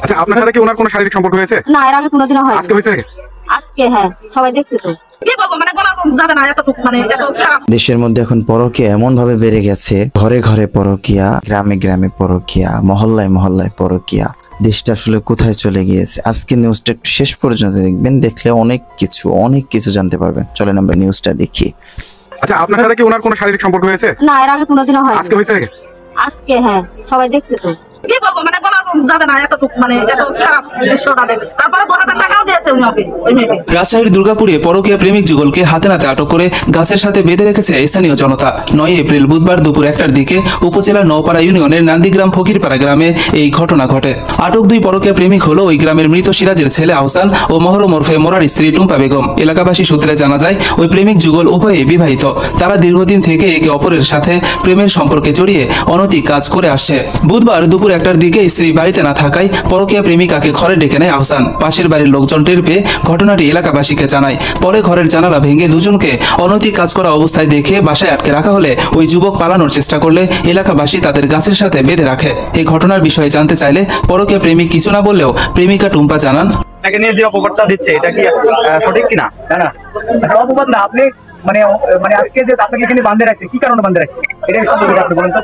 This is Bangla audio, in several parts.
আচ্ছা, আপনার সাথে কি ওনার কোনো শারীরিক সম্পর্ক হয়েছে? না, এর আগে কোনোদিনও হয়নি। আজকে হয়েছে? আজকে হ্যাঁ, সবাই দেখছে তো। কি বলবো, মানে বলা যাবে না, এত খারাপ। দেশের মধ্যে এখন পরকীয়া এমন ভাবে বেড়ে গেছে, ঘরে ঘরে পরকীয়া, গ্রামে গ্রামে পরকীয়া, মহল্লায় মহল্লায় পরকীয়া। দেশটা আসলে কোথায় চলে গিয়েছে। আজকে নিউজটা একটু শেষ পর্যন্ত দেখবেন, দেখলে অনেক কিছু জানতে পারবেন। চলেন আমরা নিউজটা দেখি। আচ্ছা, আপনার সাথে কি ওনার কোনো শারীরিক সম্পর্ক হয়েছে? না, এর আগে কোনোদিনও হয়নি। আজকে হয়েছে? আজকে হ্যাঁ, সবাই দেখছে তো। কি বলবো, মানে বলা যাবে না, এত খারাপ দৃশ্যটা দেখছে। তারপরে 2000 টাকাও দিয়েছে উনি ওকে, ওই মেয়েকে। রাজশাহীর দুর্গাপুরে পরকীয়া প্রেমিক যুগলকে হাতে নাতে আটক করে গাছের সাথে বেঁধে রেখেছে স্থানীয় জনতা। 9 এপ্রিল বুধবার দুপুর 1টার দিকে উপজেলার নওপাড়া ইউনিয়নের নান্দিগ্রাম ফকিরপাড়া গ্রামে এই ঘটনা ঘটে। আটক দুই পরকীয়া প্রেমিক হলো ওই গ্রামের মৃত সিরাজের ছেলে আহসান ও মহরম ওরফে মোরার স্ত্রী টুম্পা বেগম। এলাকাবাসী সূত্রে জানা যায় ওই প্রেমিক যুগল উভয়ে বিবাহিত। তারা দীর্ঘদিন থেকে একে অপরের সাথে প্রেমের সম্পর্কে জড়িয়ে অনৈতিক কাজ করে আসছে। বুধবার দুপুর 1টার দিকে স্ত্রী বাড়িতে না থাকায় পরকীয়া প্রেমিকাকে ঘরে ডেকে নেয় আহসান। পাশের বাড়ির লোকজন টের পেয়ে ঘটনাটি এলাকাবাসীকে জানায়। পরে ঘরের জানালা ভেঙে দুজনকে অনৈতিক কাজ করা অবস্থায় দেখে বাসায় আটকে রাখা হলে ওই যুবক পালানোর চেষ্টা করলে এলাকাবাসী তাদের গাছের সাথে বেঁধে রাখে। এই ঘটনার বিষয়ে জানতে চাইলে পরকীয়া প্রেমিক কিছু না বললেও প্রেমিকা টুম্পা জানান, তাকে নিয়ে যে অপবাদটা দিচ্ছে এটা কি সঠিক কিনা? না, অপবাদ না। আপনি মানে মানে আজকে যে আপনাকে এখানে বাঁধে রাখছে, কি কারণে বাঁধে রাখছে এটা সম্পর্কে আপনি বলেন তো।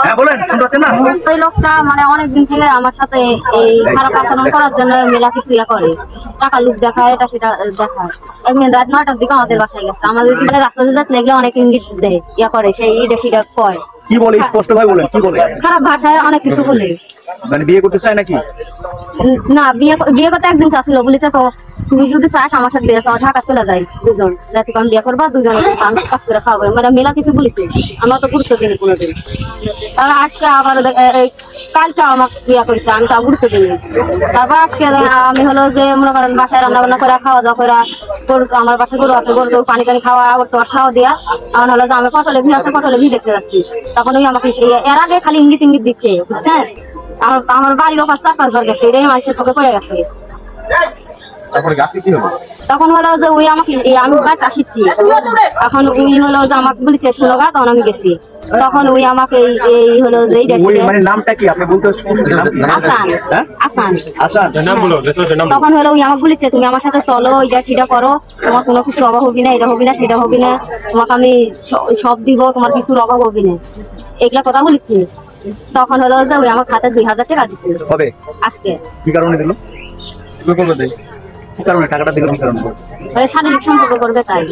হ্যাঁ বলেন, শুনতে পাচ্ছেন না? ওই লোকটা মানে অনেকদিন থেকে আমার সাথে এই খারাপ আচরণ করার জন্য মেলা কিছু করে, টাকা লুক দেখায়, এটা সেটা দেখায়। একদিন রাত 9টার দিকে আমাদের বাসায় গেছে। আমাদের রাস্তাতে যাতে লেগে অনেক ইঙ্গিত দেয়, করে সেই এটা সেটা কয়। কি বলে স্পষ্ট ভাবে বলেন, কি বলে? খারাপ ভাষায় অনেক কিছু বলে। মানে বিয়ে করতে চায় নাকি? না, বিয়ে করতে একদিন চাচ্ছিল, বলেছে তো তুমি যদি চাস আমার সাথে ঢাকা চলে যাই দুজন, যাতে আমি বিয়ে করবা, দুজনে কাজ করে খাওয়াবো। মানে মেলা কিছু বলিস, আমরা তো গুরুত্ব দিই কোনোদিন। তারপর আজকে আবার কালটা আমাকে বিয়ে করেছে, আমি তো গুরুত্ব দিই। তারপর আজকে আমি হলো যে মনে করেন বাসায় রান্না বান্না করে খাওয়া দাওয়া করে, গরু আমার বাসায় গরু আছে, গরু পানি টানি খাওয়া, আবার তোমার খাওয়া দেওয়া। আমার হলো যে আমি পটলে ভি আছে, পটলে ভি দেখতে যাচ্ছি। তখন ওই আমাকে এর আগে খালি ইঙ্গিত ইঙ্গিত দিচ্ছে, বুঝছেন? আমার বাড়ির ওপর 4-5 বার গেছে, এটাই মানুষের চোখে পড়ে গেছে। তখন হলো যে ওই আমাকে আমি বাইক আসিচ্ছি, এখন উনি হলো যে আমাকে বলেছে শুনো গা, তখন আমি গেছি। তখন ওই আমাকে এই হলো যে মানে নামটা কি আপনি বলতে? তখন হলো ওই আমাকে বলেছে তুমি আমার সাথে চলো, এটা সেটা করো, তোমার কোনো কিছুর অভাব হবি না, এটা হবি না সেটা হবি না, তোমাকে আমি সব দিব, তোমার কিছুর অভাব হবি না, এগুলা কথা বলেছি। তখন হলো যে ওই আমার খাতে 2000 টাকা দিচ্ছে আজকে। কি কারণে দিল? কি কারণে টাকাটা দিল? কি কারণে? শারীরিক সম্পর্ক করবে তাই।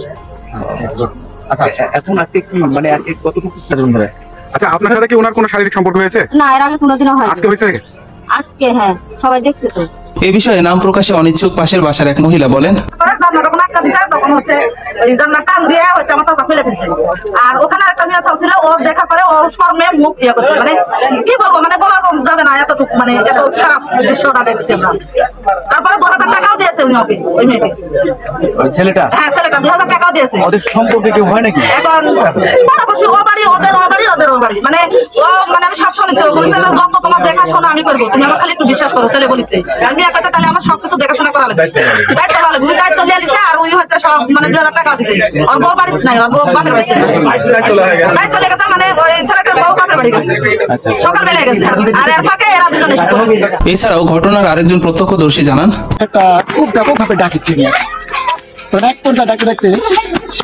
আচ্ছা, এখন আজকে কি মানে আজকে কতটুকু? আচ্ছা, আপনার সাথে কি ওনার কোনো শারীরিক সম্পর্ক হয়েছে? না, এর আগে কোনোদিনও হয়নি। আজকে হয়েছে? আজকে হ্যাঁ, সবাই দেখছে তো। এ বিষয়ে নাম প্রকাশে অনিচ্ছুক পাশের বাসার এক মহিলা বলেন, আর ওখানে একটা মেয়ে ছিল, ওর দেখা করে ওর শর্মে মুখ ইয়ে করছে। মানে কি বলবো, মানে বলা যাবে না, এত খারাপ দৃশ্যটা দেখছি আমরা। তারপরে 2000 টাকাও দিয়েছে উনি ওকে, ওই মেয়েকে। ছেলেটা? হ্যাঁ, ছেলেটা 2000 টাকাও দিয়েছে। ওদের সম্পর্কে কেউ হয় নাকি? এখন পাশাপাশি ও বাড়ি, ওদের ও বাড়ি, মানে ও মানে আমি সব শুনেছি, ও বলছে যত তোমার দেখাশোনা আমি করবো, তুমি আমার খালি একটু বিশ্বাস করো। ছেলে বলেছে আমি এক কথা, তাহলে আমার সবকিছু দেখাশোনা করা লাগবে, দায়িত্ব করা লাগবে। দায়িত্ব নিয়ে নিছে, আর ওই হচ্ছে সব মানে 2000 টাকা দিছে। ওর বউ বাড়ি নাই, ওর বউ বাপের বাড়ি দায়িত্ব লেগেছে, মানে ওই ছেলেটার বউ বাপের বাড়ি গেছে, সকালবেলা গেছে। আর এর ফাঁকে এরা দুজনে। এছাড়াও ঘটনার আরেকজন প্রত্যক্ষদর্শী জানান, একটা খুব ব্যাপকভাবে ডাকিচ্ছে মেয়েটা। তো এক পর্যায়ে ডাকতে ডাকতে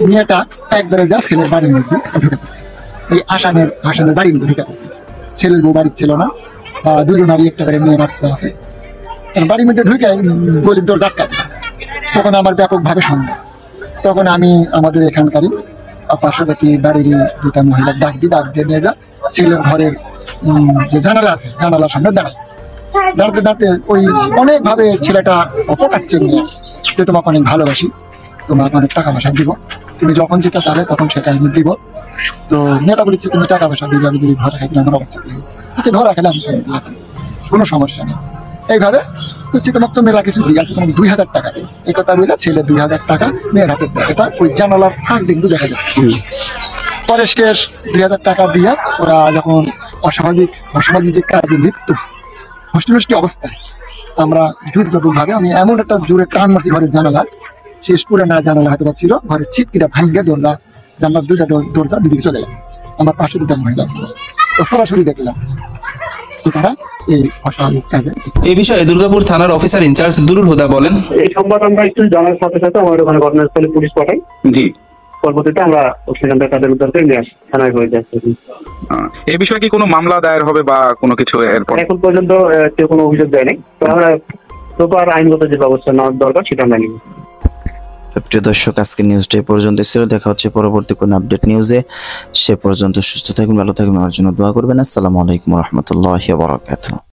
মেয়েটা একবারে যা ছেলের বাড়ির মধ্যে ঢুকে পড়ছে, এই আসানের বাড়ির মধ্যে ঢুকে পড়ছে। ছেলের বউ বাড়ির ছিল না, দুজনারই একটা করে মেয়ে বাচ্চা আছে। বাড়ির মধ্যে ঢুকে গলির দরজা আটকাতে, তখন আমার ব্যাপকভাবে সন্দেহ। তখন আমি আমাদের এখানকারই পার্শ্ববর্তী বাড়ির দুটা মহিলা ডাক দিয়ে নিয়ে যা ছেলের ঘরের যে জানালা আছে, জানালার সামনে দাঁড়াতে দাঁড়াতে ওই অনেকভাবে ছেলেটা অপকাচ্ছে নিয়ে যে তোমাকে অনেক ভালোবাসি, তোমাকে অনেক টাকা পয়সা দিব, তুমি যখন যেটা চাবে তখন সেটা আমি দিব। তো মেয়েটা বলেছে তুমি টাকা পয়সা দিবে, আমি যদি ধরা খাই আমার অবস্থা দিই, ধরা খেলে আমি কোনো সমস্যা নেই। এইভাবে বলছি তোমাকে তো মেয়েরা কিছু দিয়ে আছে, তোমাকে 2000 টাকা দিই। এই কথা বলে ছেলে 2000 টাকা মেয়ের হাতে দেয়। এটা ওই জানালার ফাঁক কিন্তু দেখা যাচ্ছে। পরে শেষ 2000 টাকা দিয়ে ওরা যখন অসামাজিক যে কাজে লিপ্ত হস্টি অবস্থায়, আমরা জোরভাবে আমি এমন একটা জোরে টান মারছি ঘরের জানালা, শেষ পুরানা জানালা হয়তো ছিল, ঘরের ছিটকিটা ভাঙ্গে জানলার দুইটা দরজা দুদিকে চলে গেছে। আমার পাশে দুটা মহিলা ছিল, তো সরাসরি দেখলাম। তো তারা এই অস্বাভাবিক কাজে এ বিষয়ে দুর্গাপুর থানার অফিসার ইনচার্জ দুরুল হুদা বলেন, এই সংবাদ আমরা একটু জানার সাথে সাথে আমাদের ওখানে ঘটনাস্থলে পুলিশ পাঠাই। জি। পরবর্তীতে আমরা সেখান থেকে তাদের উদ্ধার করে নিয়ে আসি, থানায় হয়ে যাচ্ছে। এই বিষয়ে কি কোনো মামলা দায়ের হবে বা কোনো কিছু এরপর? এখন পর্যন্ত কেউ কোনো অভিযোগ দেয়নি, তো আমরা প্রপার আইনগত যে ব্যবস্থা নেওয়ার দরকার সেটা আমরা নিব। প্রিয় দর্শক, আজকে নিউজটা এই পর্যন্ত ছিল। দেখা হচ্ছে পরবর্তী কোনো আপডেট নিউজে। সে পর্যন্ত সুস্থ থাকুন, ভালো থাকুন, আমার জন্য দোয়া করবেন। আসসালামু আলাইকুম ওয়া রাহমাতুল্লাহি ওয়া বারাকাতুহু।